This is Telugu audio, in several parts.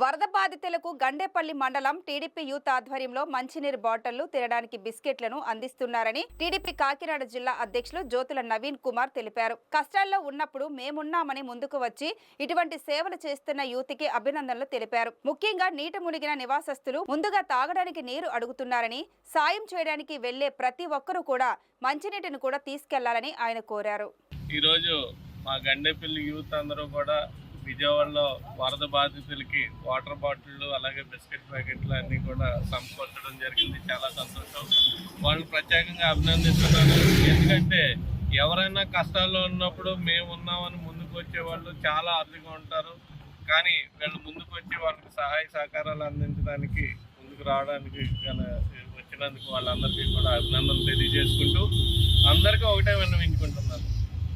వరద బాధితులకు గండేపల్లి మండలం టీడీపీ యూత్ ఆధ్వర్యంలో మంచినీరు బాటిళ్లు తినడానికి బిస్కెట్లను అందిస్తున్నారని టీడీపీ కాకినాడ జిల్లా అధ్యక్షులు జ్యోతుల నవీన్ కుమార్ తెలిపారు. కష్టాల్లో ఉన్నప్పుడు మేమున్నామని ముందుకు వచ్చి ఇటువంటి సేవలు చేస్తున్న యూత్ కి అభినందనలు తెలిపారు. ముఖ్యంగా నీట మునిగిన నివాసస్తులు ముందుగా తాగడానికి నీరు అడుగుతున్నారని, సాయం చేయడానికి వెళ్లే ప్రతి ఒక్కరూ కూడా మంచినీటిని కూడా తీసుకెళ్లాలని ఆయన కోరారు. ఈ రోజు మా గండేపల్లి యూత్ అందరూ కూడా విజయవాడలో వరద బాధితులకి వాటర్ బాటిళ్ళు అలాగే బిస్కెట్ ప్యాకెట్లు అన్నీ కూడా సమకూర్చడం జరిగింది. చాలా సంతోషం. వాళ్ళు ప్రత్యేకంగా అభినందిస్తున్నాను. ఎందుకంటే ఎవరైనా కష్టాల్లో ఉన్నప్పుడు మేము ఉన్నామని ముందుకు వచ్చే వాళ్ళు చాలా అరుదుగా ఉంటారు. కానీ వీళ్ళు ముందుకు వచ్చి వాళ్ళకి సహాయ సహకారాలు అందించడానికి ముందుకు రావడానికి వచ్చినందుకు వాళ్ళందరికీ కూడా అభినందనలు తెలియజేసుకుంటూ అందరికీ ఒకటే విన్నవించుకుంటున్నాను.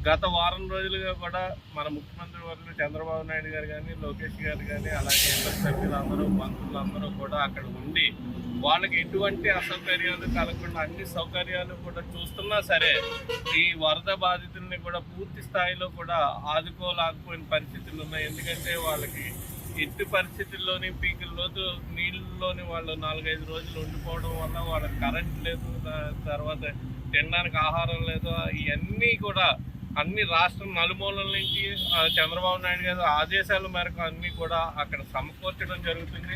గత వారం రోజులుగా కూడా మన ముఖ్యమంత్రి వర్యులు చంద్రబాబు నాయుడు గారు కానీ, లోకేష్ గారు కానీ, అలాగే ఇతర సభ్యులందరూ మంత్రులందరూ కూడా అక్కడ ఉండి వాళ్ళకి ఎటువంటి అసౌకర్యాలు కలగకుండా అన్ని సౌకర్యాలు కూడా చూస్తున్నా సరే ఈ వరద బాధితుల్ని కూడా పూర్తి స్థాయిలో కూడా ఆదుకోలేకపోయిన పరిస్థితులు ఉన్నాయి. ఎందుకంటే వాళ్ళకి ఎట్టి పరిస్థితుల్లోని పీకుల లోతు నీళ్ళలోని వాళ్ళు 4-5 రోజులు ఉండిపోవడం వల్ల వాళ్ళకి కరెంట్ లేదు, తర్వాత తినడానికి ఆహారం లేదు. ఇవన్నీ కూడా అన్ని రాష్ట్రం నలుమూలల నుంచి చంద్రబాబు నాయుడు గారి ఆదేశాల మేరకు అన్నీ కూడా అక్కడ సమకూర్చడం జరుగుతుంది.